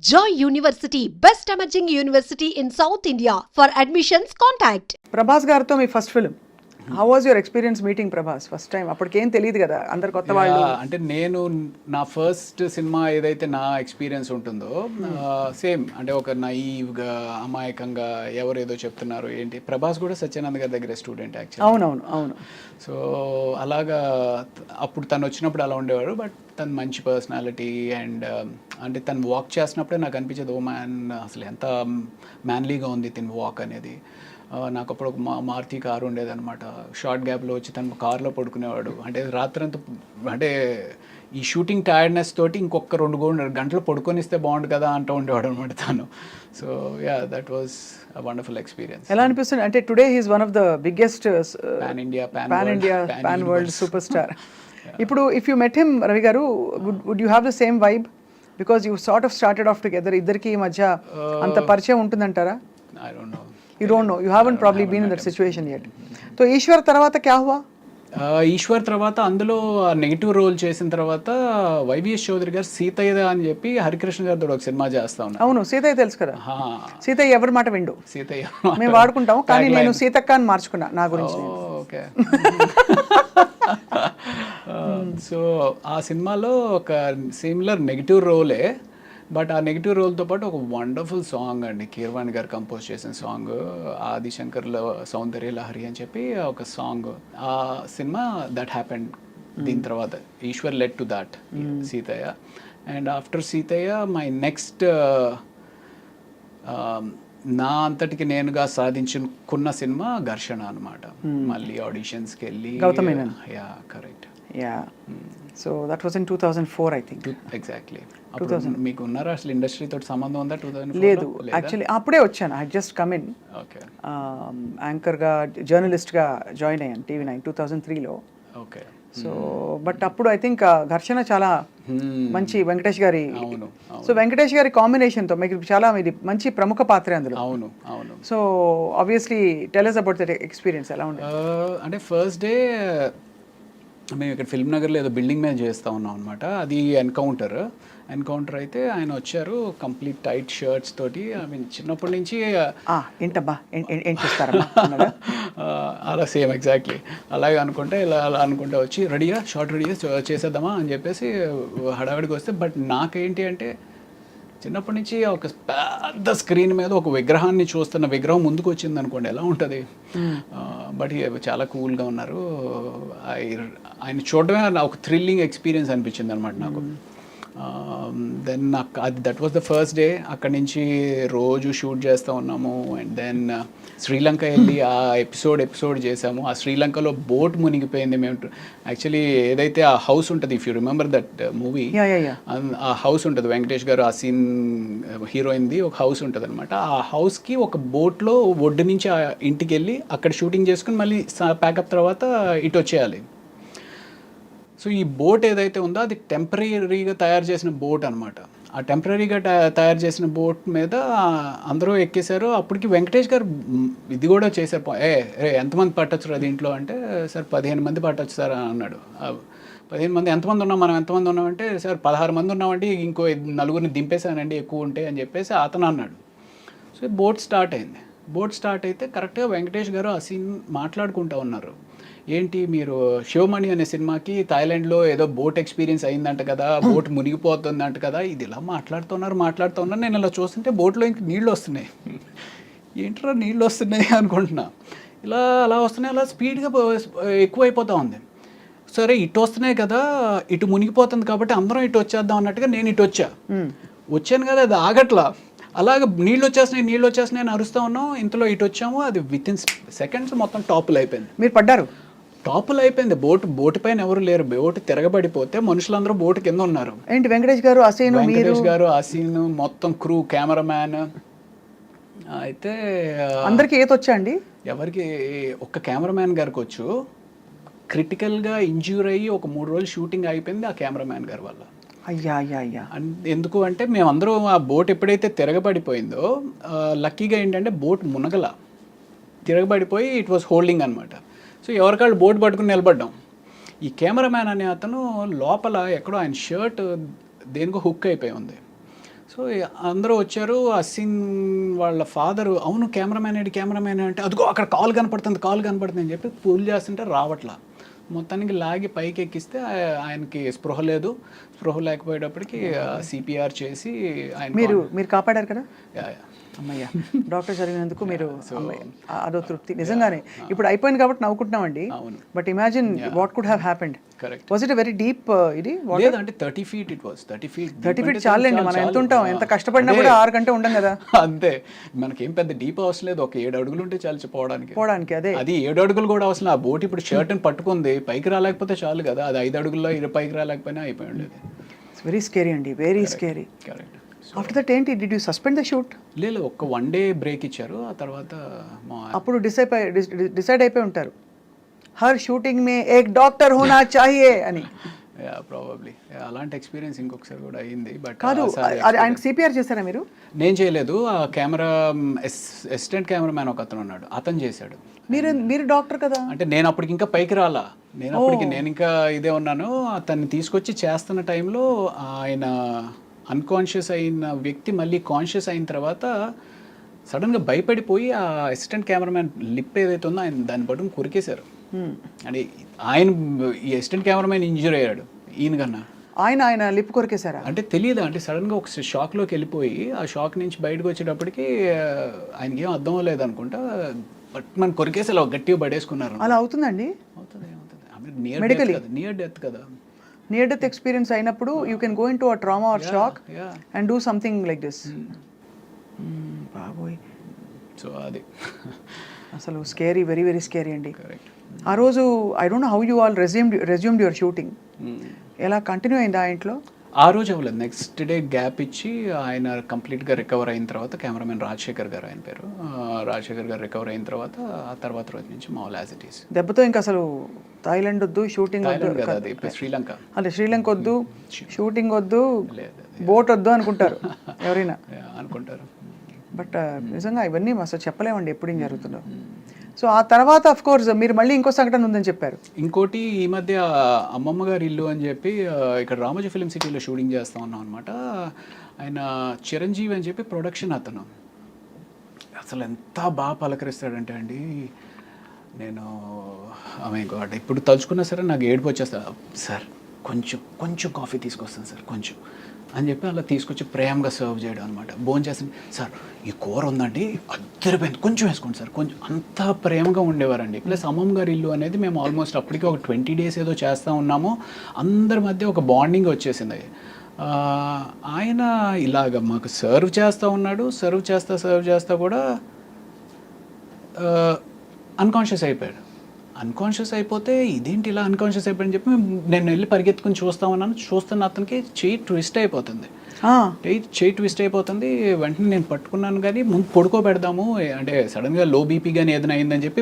Joy University, best emerging university in South India. For admissions, contact. Prabhas గారితో మీ first film how was your experience meeting Prabhas first time? అప్పటికేం తెలియదు కదా, అందరు కొత్త వాళ్ళు. అంటే నేను నా ఫస్ట్ సినిమా ఏదైతే నా ఎక్స్పీరియన్స్ ఉంటుందో సేమ్ అంటే ఒక నైవ్గా అమాయకంగా ఎవరు ఏదో చెప్తున్నారు ఏంటి. ప్రభాస్ కూడా సత్యానంద్ గారి దగ్గర స్టూడెంట్ యాక్చువల్లీ. అవును. సో అలాగా అప్పుడు తను వచ్చినప్పుడు అలా ఉండేవారు. బట్ తను మంచి పర్సనాలిటీ అండ్ అంటే తను వాక్ చేస్తున్నప్పుడే నాకు అనిపించేది, ఓ మ్యాన్ అసలు ఎంత మ్యాన్లీగా ఉంది తిని వాక్ అనేది. నాకు అప్పుడు ఒక మారుతి కారు ఉండేదన్నమాట. షార్ట్ గ్యాప్లో వచ్చి తను కార్లో పడుకునేవాడు. అంటే రాత్రంతా అంటే ఈ షూటింగ్ టైర్డ్నెస్ తోటి ఇంకొక 2 గంటలు పడుకొనిస్తే బాగుండు కదా అంటూ ఉండేవాడు అనమాట తను. So yeah, that was a wonderful experience. ఎలా అనిపిస్తుంది అంటే today he's one of the biggest pan world super star. ఇప్పుడు if you met him Ravi garu, would you have the same vibe? Because you sort of started off together. ఇద్దరికి ఈ మధ్య అంత పరిచయం ఉంటుందంటారా? I don't know. You don't know. You haven't probably been in that situation yet. So Eeshwar తర్వాత క్యా హువా? ఈశ్వర్ తర్వాత అందులో నెగిటివ్ రోల్ చేసిన తర్వాత వైవిఎస్ చౌదరి గారు సీతయ్య అని చెప్పి హరికృష్ణ గారితో ఒక సినిమా చేస్తా ఉన్నారు. అవును, సీతయ్య తెలుసు కదా. సీతయ్య ఎవరి మాట విండు. సీతయ్య మేము వాడుకుంటాం, కానీ నేను సీతక్క అని మార్చుకున్నా నా గురించి. ఓకే. సో ఆ సినిమాలో ఒక సిమిలర్ నెగిటివ్ రోలే. బట్ ఆ నెగిటివ్ రోల్తో పాటు ఒక వండర్ఫుల్ సాంగ్ అండి, కీరవాణి గారు కంపోజ్ చేసిన సాంగ్, ఆదిశంకర్లో సౌందర్య లహరి అని చెప్పి ఒక సాంగ్. ఆ సినిమా దట్ హ్యాపెండ్. దీని తర్వాత Eeshwar led to that Seethayya. And after Seethayya my next నా అంతటికి నేనుగా సాధించుకున్న సినిమా ఘర్షణ అనమాట. మళ్ళీ ఆడిషన్స్కి వెళ్ళి. Yeah, correct. Yeah. So that was in 2004 I think. Exactly. మీకు ఉన్నారా అసలు ఇండస్ట్రీ తోటి సంబంధం ఉందా? 2004 లేదు యాక్చువల్లీ, అప్పుడే వచ్చాను. I just come in. Okay. యాంకర్గా జర్నలిస్ట్గా జాయిన్ అయ్యాను TV9 2003లో. ఓకే. సో బట్ అప్పుడు ఐ థింక్ ఘర్షణ చాలా మంచి వెంకటేష్ గారి. సో వెంకటేష్ గారి కాంబినేషన్తో మీకు చాలా ఇది మంచి ప్రముఖ పాత్ర అందులో. అవును. So obviously tell us about that experience. ఎలా ఉండేది? అంటే ఫస్ట్ డే మేము ఇక్కడ ఫిల్మ్ నగర్లో ఏదో బిల్డింగ్ మీద చేస్తూ ఉన్నాం అనమాట. అది ఎన్కౌంటర్ అయితే ఆయన వచ్చారు కంప్లీట్ టైట్ షర్ట్స్ తోటి. ఐ మీన్ చిన్నప్పటి నుంచి ఏంటబ్బా ఏం చేస్తారా అలా సేమ్ ఎగ్జాక్ట్లీ అలాగే అనుకుంటే అలా అనుకుంటే వచ్చి రెడీగా షార్ట్ రెడీగా చేసేద్దామా అని చెప్పేసి హడావిడికి వస్తే. బట్ నాకేంటి అంటే చిన్నప్పటి నుంచి ఒక పెద్ద స్క్రీన్ మీద ఒక విగ్రహాన్ని చూస్తున్న విగ్రహం ముందుకు వచ్చింది అనుకోండి, ఎలా ఉంటుంది. బట్ చాలా కూల్గా ఉన్నారు. ఆయన చూడడమే ఒక థ్రిల్లింగ్ ఎక్స్పీరియన్స్ అనిపించింది అనమాట నాకు. దెన్ నాకు అది that was the first day. అక్కడి నుంచి రోజు షూట్ చేస్తూ ఉన్నాము. అండ్ దెన్ శ్రీలంక వెళ్ళి ఆ ఎపిసోడ్ చేసాము. ఆ శ్రీలంకలో బోట్ మునిగిపోయింది. మేము యాక్చువల్లీ ఏదైతే ఆ హౌస్ ఉంటుంది, if you remember that movie, ఆ హౌస్ ఉంటుంది వెంకటేష్ గారు ఆ సీన్ హీరోయిన్ది ఒక హౌస్ ఉంటుంది అనమాట. ఆ హౌస్కి ఒక బోట్లో ఒడ్డు నుంచి ఆ ఇంటికి వెళ్ళి అక్కడ షూటింగ్ చేసుకుని మళ్ళీ ప్యాకప్ తర్వాత ఇటు వచ్చేయాలి. సో ఈ బోట్ ఏదైతే ఉందో అది టెంపరీగా తయారు చేసిన బోట్ అనమాట. ఆ టెంపరీగా తయారు చేసిన బోట్ మీద అందరూ ఎక్కేశారు. అప్పటికి వెంకటేష్ గారు ఇది కూడా చేశారు. ఎంతమంది పట్టొచ్చు అది ఇంట్లో అంటే, సార్ 15 మంది పట్టొచ్చు సార్ అని అన్నాడు. 15 మంది ఎంతమంది ఉన్నాం, మనం ఎంతమంది ఉన్నామంటే, సార్ 16 మంది ఉన్నామండి, ఇంకో 4 దింపేశానండి ఎక్కువ ఉంటే అని చెప్పేసి అతను అన్నాడు. సో బోట్ స్టార్ట్ అయింది. బోట్ స్టార్ట్ అయితే కరెక్ట్గా వెంకటేష్ గారు ఆ సీన్ మాట్లాడుకుంటూ ఉన్నారు. ఏంటి మీరు శివమణి అనే సినిమాకి థాయిలాండ్లో ఏదో బోట్ ఎక్స్పీరియన్స్ అయిందంట కదా, బోట్ మునిగిపోతుందంట కదా, ఇది ఇలా మాట్లాడుతున్నారు. నేను ఇలా చూస్తుంటే బోట్లో ఇంక నీళ్ళు వస్తున్నాయి. ఏంట్రా నీళ్ళు వస్తున్నాయి అనుకుంటున్నా. అలా వస్తున్నాయి, అలా స్పీడ్గా ఎక్కువైపోతూ ఉంది. సరే ఇటు వస్తున్నాయి కదా, ఇటు మునిగిపోతుంది కాబట్టి అందరం ఇటు వచ్చేద్దాం అన్నట్టుగా నేను ఇటు వచ్చాను కదా, అది ఆగట్లా. అలాగే నీళ్ళు వచ్చేస్తున్నాయి అని అరుస్తూ ఉన్నాం. ఇంతలో ఇటు వచ్చాము, అది విత్ ఇన్ సెకండ్స్ మొత్తం టాపులు అయిపోయింది. మీరు పడ్డారు? టాపులు అయిపోయింది. బోటు పైన ఎవరు లేరు. బోటు తిరగబడిపోతే మనుషులందరూ బోటు కింద ఉన్నారు. ఏంటి వెంకటేష్ గారు ఆ సీన్ మొత్తం క్రూ, కెమెరామ్యాన్. అయితే అందరికి ఈత వచ్చా అండి? ఎవరికి? ఒక్క కెమెరామ్యాన్ గారికి వచ్చు. క్రిటికల్గా ఇంజ్యూర్ అయ్యి ఒక 3 రోజులు షూటింగ్ అయిపోయింది ఆ కెమెరామ్యాన్ గారి వల్ల. అయ్యా. ఎందుకు అంటే మేమందరూ ఆ బోట్ ఎప్పుడైతే తిరగబడిపోయిందో లక్కీగా ఏంటంటే బోట్ మునగల, తిరగబడిపోయి ఇట్ వాస్ హోల్డింగ్ అనమాట. సో ఎవరికాళ్ళు బోట్ పట్టుకుని నిలబడ్డాం. ఈ కెమెరామ్యాన్ అనే అతను లోపల ఎక్కడో ఆయన షర్ట్ దేనికో హుక్ అయిపోయి ఉంది. సో సో అందరూ వచ్చారు. అసిన్ వాళ్ళ ఫాదరు అవును కెమెరామ్యాన్ అంటే అదిగో అక్కడ కాల్ కనపడుతుంది అని చెప్పి పూల్ చేస్తుంటే రావట్లా. మొత్తానికి లాగి పైకి ఎక్కిస్తే ఆయనకి స్పృహ లేకపోయేటప్పటికి సిపిఆర్ చేసి ఆయన మీరు కాపాడారు కదా యా, యా. అమ్మయ్య డాక్టర్ చదివినందుకు మీరు అమ్మయ్య, అదో తృప్తి నిజంగానే. ఇప్పుడు అయిపోయింది కాబట్టి నవ్వుకుంటున్నామండి. అవును. But imagine what could have happened. Correct. Was it very deep ఇది లేదు అంటే 30 feet it was 30 feet 30 feet చాలండి. మనం ఎంత ఉంటాం, ఎంత కష్టపడినా కూడా 6 గంటలు ఉండం కదా. అంతే, మనకేం పెద్ద డీప్ అవసరం లేదు. ఒక 7 అడుగులు ఉంటే చాలు పోవడానికి. అదే అది 7 అడుగులు కూడా అవసరం. ఆ బోట్ ఇప్పుడు షర్ట్ని పట్టుకుంది, పైకి రాలేకపోతే చాలు కదా. అది 5 అడుగుల్లో పైకి రాలేకపోయినా అయిపోయి ఉండేది. వెరీ స్కేరీ అండి, very scary. Correct. After that ఏంటి, did you suspend the shoot? లేదు, ఒక 1 day బ్రేక్ ఇచ్చారు. ఆ తర్వాత అప్పుడు డిసైడ్ అయిపోయి ఉంటారు, హర్ షూటింగ్ మే ఏక్ డాక్టర్ హోనా చాహియే అని. ప్రాబబ్లీ అలాంటి ఎక్స్పీరియన్స్ ఇంకొకసారి కూడా అయింది. బట్ కాదు, ఆయనకు సిపిఆర్ చేశారా మీరు? నేను చేయలేదు. ఆ కెమెరా అసిస్టెంట్ కెమెరామ్యాన్ ఒక అతను ఉన్నాడు, అతను చేశాడు. మీరు డాక్టర్ కదా. అంటే నేను అప్పటికి ఇంకా పైకి రాలా. నేను ఇంకా ఇదే ఉన్నాను. అతన్ని తీసుకొచ్చి చేస్తున్న టైంలో ఆయన అన్కాన్షియస్ అయిన వ్యక్తి మళ్ళీ కాన్షియస్ అయిన తర్వాత సడన్గా భయపడిపోయి ఆ అసిస్టెంట్ కెమెరామ్యాన్ లిప్ ఏదైతే ఉందో ఆయన దాన్ని పట్టుకుని కొరికేశారు. అంటే ఆయన ఈ అసిస్టెంట్ కెమెరామ్యాన్ ఇంజూర్ అయ్యాడు ఈయన కన్నా. ఆయన లిప్ కొరికేశారా? అంటే తెలియదు, అంటే సడన్గా ఒక షాక్లోకి వెళ్ళిపోయి ఆ షాక్ నుంచి బయటకు వచ్చేటప్పటికి ఆయనకి ఏం అర్థం అవ్వలేదు అనుకుంటా, బట్ మనం కొరికేసి అలా గట్టిగా పడేసుకున్నారు. అలా అవుతుందండి? అవుతుంది. నియర్ డెత్ కదా. నియర్ డెత్ ఎక్స్పీరియన్స్ అయినప్పుడు you can go in to a trauma or shock and do something like this. బాబోయ్. సో అది అసలు స్కేరీ, వెరీ వెరీ స్కేరీ అండి. కరెక్ట్. ఆ రోజు I don't know how you all resumed your shooting. ఎలా continue అయింది ఆ ఇంట్లో? ఆ రోజు అవ్వలేదు. నెక్స్ట్ డే గ్యాప్ ఇచ్చి ఆయన కంప్లీట్గా రికవర్ అయిన తర్వాత కెమెరామెన్ రాజశేఖర్ గారు ఆయన పేరు, రాజశేఖర్ గారు రికవర్ అయిన తర్వాత ఆ తర్వాత రోజు నుంచి మామూలు యాజ్ ఇట్ ఈస్. దెబ్బతో ఇంకా అసలు థాయిలాండ్ వద్దు, షూటింగ్ వద్దు, శ్రీలంక. అదే శ్రీలంక వద్దు, షూటింగ్ వద్దు, బోట్ వద్దు అనుకుంటారు ఎవరైనా అనుకుంటారు. బట్ నిజంగా ఇవన్నీ అసలు చెప్పలేమండి ఎప్పుడు ఏం జరుగుతుందో. సో ఆ తర్వాత అఫ్ కోర్స్ మీరు మళ్ళీ ఇంకో సంఘటన ఉందని చెప్పారు. ఇంకోటి ఈ మధ్య అమ్మమ్మ గారి ఇల్లు అని చెప్పి ఇక్కడ రామోజీ ఫిలిం సిటీలో షూటింగ్ చేస్తూ ఉన్నాం అనమాట. ఆయన చిరంజీవి అని చెప్పి ప్రొడక్షన్ అతను అసలు ఎంత బాగా పలకరిస్తాడంటే అండి, నేను ఇప్పుడు తలుచుకున్నా సరే నాకు ఏడుపు వచ్చేస్తా. సార్ కొంచెం కాఫీ తీసుకొస్తాను సార్ కొంచెం అని చెప్పి అలా తీసుకొచ్చి ప్రేమగా సర్వ్ చేయడం అనమాట. భోజనం చేస్తాను, సార్ ఈ కూర ఉందండి అద్దరిపోయింది కొంచెం వేసుకోండి సార్ కొంచెం, అంత ప్రేమగా ఉండేవారండి. ప్లస్ అమ్మమ్మ గారి ఇల్లు అనేది మేము ఆల్మోస్ట్ అప్పటికి ఒక 20 days ఏదో చేస్తూ ఉన్నాము. అందరి మధ్య ఒక బాండింగ్ వచ్చేసింది. ఆయన ఇలాగ మాకు సర్వ్ చేస్తూ ఉన్నాడు. సర్వ్ చేస్తా కూడా అన్కాన్షియస్ అయిపోయాడు. అన్కాన్షియస్ అయిపోతే ఇదేంటి ఇలా అన్కాన్షియస్ అయిపోయాడని చెప్పి నేను వెళ్ళి పరిగెత్తుకుని చూస్తున్న అతనికి చెయ్యి ట్విస్ట్ అయిపోతుంది. వెంటనే నేను పట్టుకున్నాను కానీ ముందు పడుకోబెడదాము, అంటే సడన్గా లో బీపీ కానీ ఏదైనా అయిందని చెప్పి